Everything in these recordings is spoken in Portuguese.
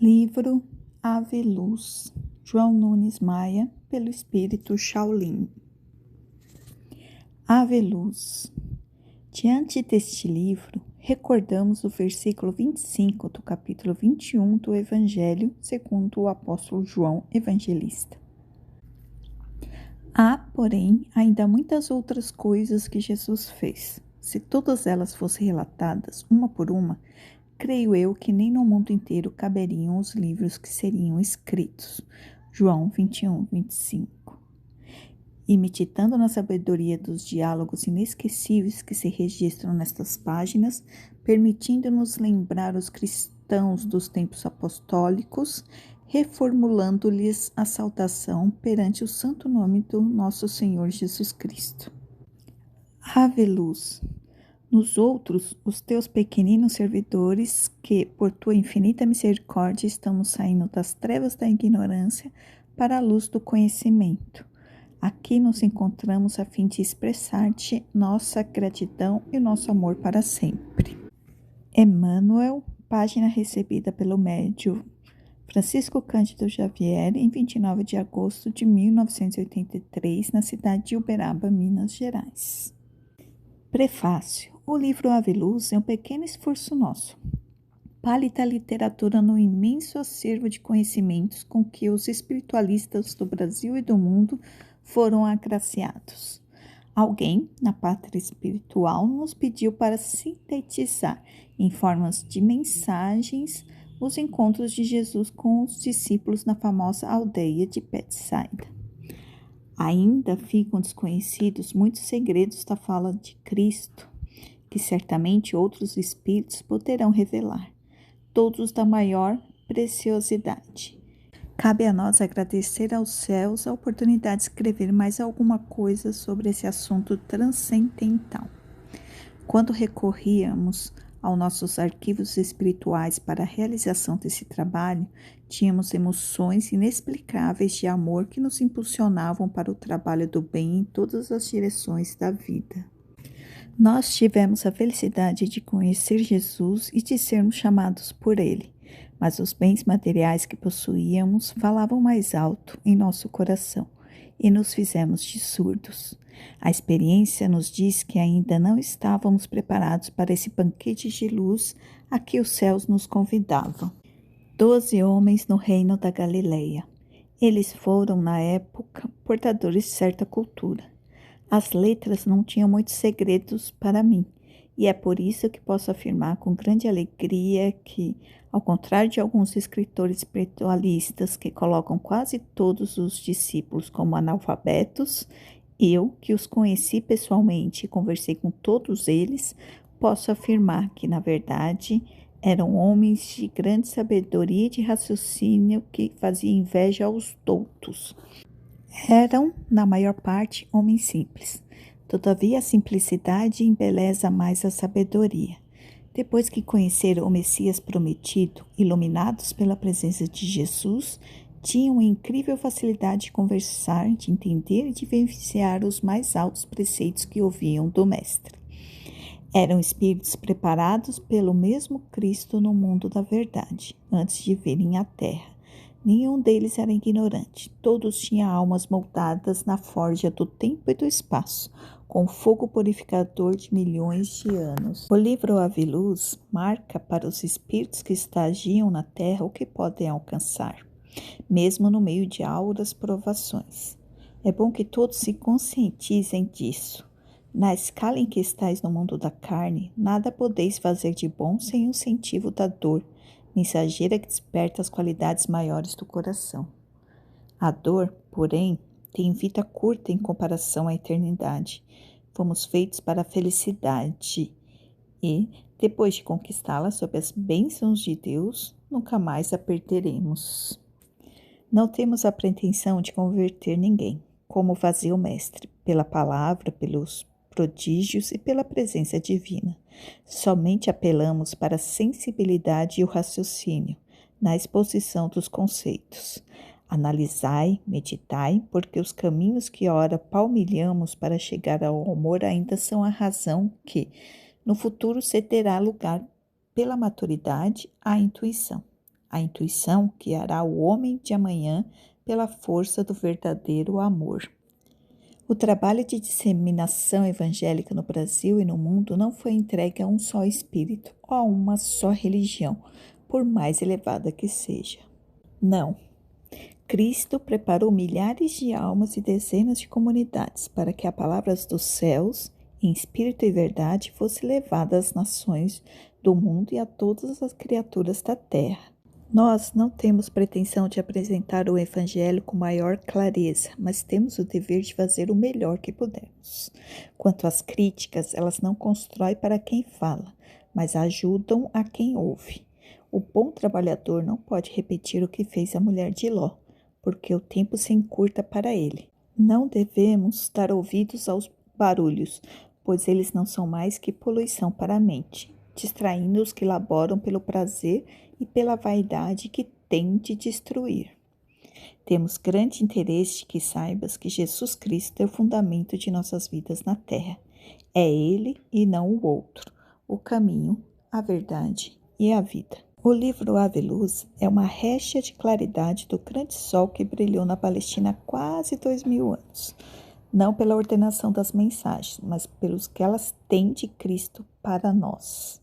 Livro Ave Luz, João Nunes Maia, pelo Espírito Shaolin. Ave Luz. Diante deste livro, recordamos o versículo 25 do capítulo 21 do Evangelho segundo o apóstolo João Evangelista. Há, porém, ainda muitas outras coisas que Jesus fez. Se todas elas fossem relatadas, uma por uma, creio eu que nem no mundo inteiro caberiam os livros que seriam escritos. João 21, 25. E meditando na sabedoria dos diálogos inesquecíveis que se registram nestas páginas, permitindo-nos lembrar os cristãos dos tempos apostólicos, reformulando-lhes a saudação perante o santo nome do nosso Senhor Jesus Cristo. Ave Luz. Nos outros, os teus pequeninos servidores, que, por tua infinita misericórdia, estamos saindo das trevas da ignorância para a luz do conhecimento. Aqui nos encontramos a fim de expressar-te nossa gratidão e nosso amor para sempre. Emmanuel, página recebida pelo médium Francisco Cândido Xavier, em 29 de agosto de 1983, na cidade de Uberaba, Minas Gerais. Prefácio. O livro Ave Luz é um pequeno esforço nosso. Pálida literatura no imenso acervo de conhecimentos com que os espiritualistas do Brasil e do mundo foram agraciados. Alguém, na pátria espiritual, nos pediu para sintetizar, em formas de mensagens, os encontros de Jesus com os discípulos na famosa aldeia de Betsaida. Ainda ficam desconhecidos muitos segredos da fala de Cristo, que certamente outros espíritos poderão revelar, todos da maior preciosidade. Cabe a nós agradecer aos céus a oportunidade de escrever mais alguma coisa sobre esse assunto transcendental. Quando recorríamos aos nossos arquivos espirituais para a realização desse trabalho, tínhamos emoções inexplicáveis de amor que nos impulsionavam para o trabalho do bem em todas as direções da vida. Nós tivemos a felicidade de conhecer Jesus e de sermos chamados por Ele, mas os bens materiais que possuíamos falavam mais alto em nosso coração e nos fizemos de surdos. A experiência nos diz que ainda não estávamos preparados para esse banquete de luz a que os céus nos convidavam. 12 homens no reino da Galileia. Eles foram, na época, portadores de certa cultura. As letras não tinham muitos segredos para mim, e é por isso que posso afirmar com grande alegria que, ao contrário de alguns escritores espiritualistas que colocam quase todos os discípulos como analfabetos, eu, que os conheci pessoalmente e conversei com todos eles, posso afirmar que, na verdade, eram homens de grande sabedoria e de raciocínio que faziam inveja aos doutos. Eram, na maior parte, homens simples. Todavia, a simplicidade embeleza mais a sabedoria. Depois que conheceram o Messias prometido, iluminados pela presença de Jesus, tinham incrível facilidade de conversar, de entender e de vivenciar os mais altos preceitos que ouviam do Mestre. Eram espíritos preparados pelo mesmo Cristo no mundo da verdade, antes de virem à Terra. Nenhum deles era ignorante. Todos tinham almas moldadas na forja do tempo e do espaço, com fogo purificador de milhões de anos. O livro Ave Luz marca para os espíritos que estagiam na Terra o que podem alcançar, mesmo no meio de áureas provações. É bom que todos se conscientizem disso. Na escala em que estáis no mundo da carne, nada podeis fazer de bom sem o incentivo da dor, mensageira que desperta as qualidades maiores do coração. A dor, porém, tem vida curta em comparação à eternidade. Fomos feitos para a felicidade e, depois de conquistá-la sob as bênçãos de Deus, nunca mais a perderemos. Não temos a pretensão de converter ninguém, como fazia o Mestre, pela palavra, pelos prodígios e pela presença divina. Somente apelamos para a sensibilidade e o raciocínio, na exposição dos conceitos. Analisai, meditai, porque os caminhos que ora palmilhamos para chegar ao amor ainda são a razão que, no futuro, cederá lugar, pela maturidade, à intuição. a intuição guiará o homem de amanhã pela força do verdadeiro amor. O trabalho de disseminação evangélica no Brasil e no mundo não foi entregue a um só espírito ou a uma só religião, por mais elevada que seja. Não. Cristo preparou milhares de almas e dezenas de comunidades para que a palavra dos céus, em espírito e verdade, fosse levada às nações do mundo e a todas as criaturas da terra. Nós não temos pretensão de apresentar o Evangelho com maior clareza, mas temos o dever de fazer o melhor que pudermos. Quanto às críticas, elas não constroem para quem fala, mas ajudam a quem ouve. O bom trabalhador não pode repetir o que fez a mulher de Ló, porque o tempo se encurta para ele. Não devemos dar ouvidos aos barulhos, pois eles não são mais que poluição para a mente, distraindo os que laboram pelo prazer e pela vaidade que tem de destruir. Temos grande interesse de que saibas que Jesus Cristo é o fundamento de nossas vidas na terra. É Ele e não o outro, o caminho, a verdade e a vida. O livro Ave Luz é uma régia de claridade do grande sol que brilhou na Palestina há quase 2000 anos. Não pela ordenação das mensagens, mas pelos que elas têm de Cristo para nós.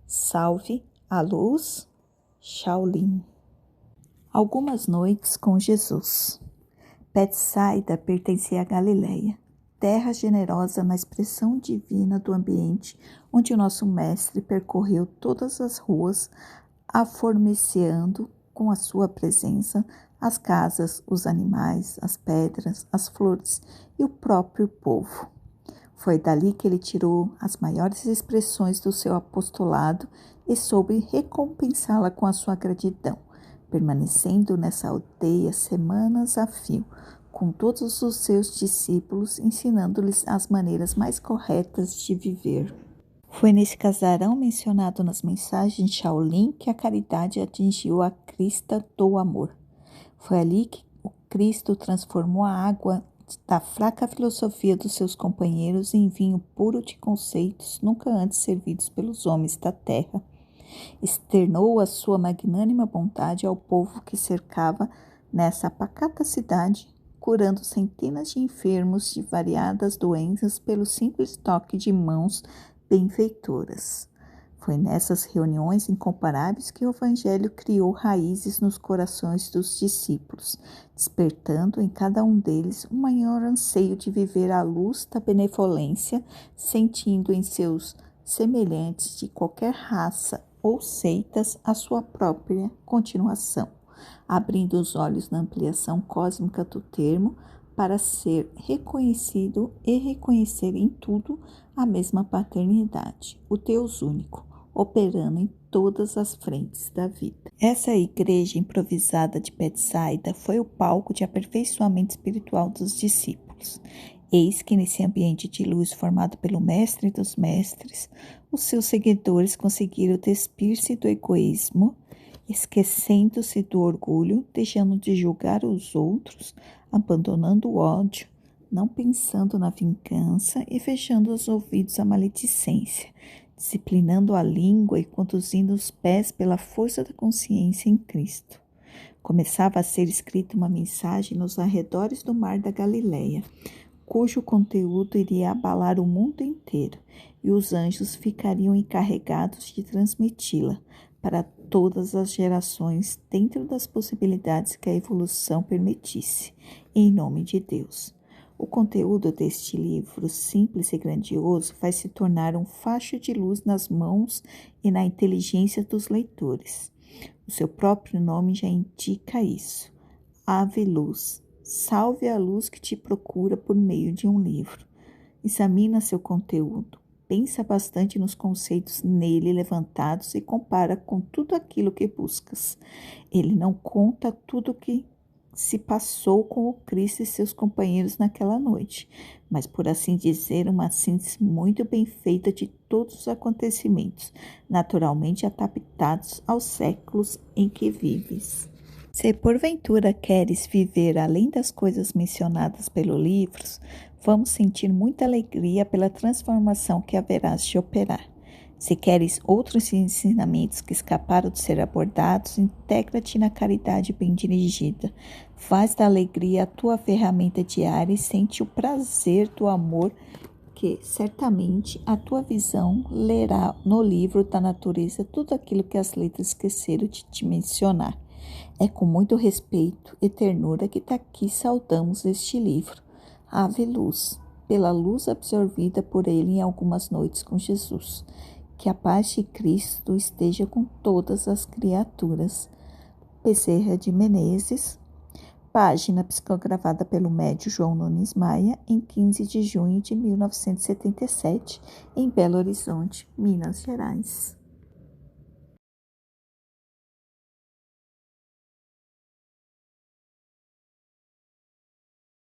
Salve a luz, Shaolin. Algumas noites com Jesus. Betsaida pertencia à Galileia, terra generosa na expressão divina do ambiente onde o nosso mestre percorreu todas as ruas, aformeceando com a sua presença as casas, os animais, as pedras, as flores e o próprio povo. Foi dali que ele tirou as maiores expressões do seu apostolado e soube recompensá-la com a sua gratidão, permanecendo nessa aldeia semanas a fio, com todos os seus discípulos, ensinando-lhes as maneiras mais corretas de viver. Foi nesse casarão mencionado nas mensagens de Shaolin que a caridade atingiu a crista do amor. Foi ali que o Cristo transformou a água da fraca filosofia dos seus companheiros em vinho puro de conceitos nunca antes servidos pelos homens da terra. Externou a sua magnânima bondade ao povo que cercava nessa pacata cidade, curando centenas de enfermos de variadas doenças pelo simples toque de mãos benfeitoras. Foi nessas reuniões incomparáveis que o Evangelho criou raízes nos corações dos discípulos, despertando em cada um deles um maior anseio de viver à luz da benevolência, sentindo em seus semelhantes de qualquer raça ou seitas a sua própria continuação, abrindo os olhos na ampliação cósmica do termo para ser reconhecido e reconhecer em tudo a mesma paternidade, o Deus único, operando em todas as frentes da vida. Essa igreja improvisada de Betsaida foi o palco de aperfeiçoamento espiritual dos discípulos. Eis que nesse ambiente de luz formado pelo Mestre dos Mestres, os seus seguidores conseguiram despir-se do egoísmo, esquecendo-se do orgulho, deixando de julgar os outros, abandonando o ódio, não pensando na vingança e fechando os ouvidos à maledicência, disciplinando a língua e conduzindo os pés pela força da consciência em Cristo. Começava a ser escrita uma mensagem nos arredores do mar da Galileia, cujo conteúdo iria abalar o mundo inteiro, e os anjos ficariam encarregados de transmiti-la para todas as gerações, dentro das possibilidades que a evolução permitisse, em nome de Deus. O conteúdo deste livro, simples e grandioso, vai se tornar um facho de luz nas mãos e na inteligência dos leitores. O seu próprio nome já indica isso. Ave Luz, salve a luz que te procura por meio de um livro. Examina seu conteúdo, pensa bastante nos conceitos nele levantados e compara com tudo aquilo que buscas. Ele não conta tudo o que se passou com o Cristo e seus companheiros naquela noite, mas, por assim dizer, uma síntese muito bem feita de todos os acontecimentos, naturalmente adaptados aos séculos em que vives. Se porventura queres viver além das coisas mencionadas pelo livro, vamos sentir muita alegria pela transformação que haverás de operar. Se queres outros ensinamentos que escaparam de ser abordados, integra-te na caridade bem dirigida. Faz da alegria a tua ferramenta diária e sente o prazer do amor que, certamente, a tua visão lerá no livro da natureza tudo aquilo que as letras esqueceram de te mencionar. É com muito respeito e ternura que daqui saudamos este livro. Ave Luz, pela luz absorvida por ele em algumas noites com Jesus. Que a paz de Cristo esteja com todas as criaturas. Bezerra de Menezes, página psicografada pelo médium João Nunes Maia, em 15 de junho de 1977, em Belo Horizonte, Minas Gerais.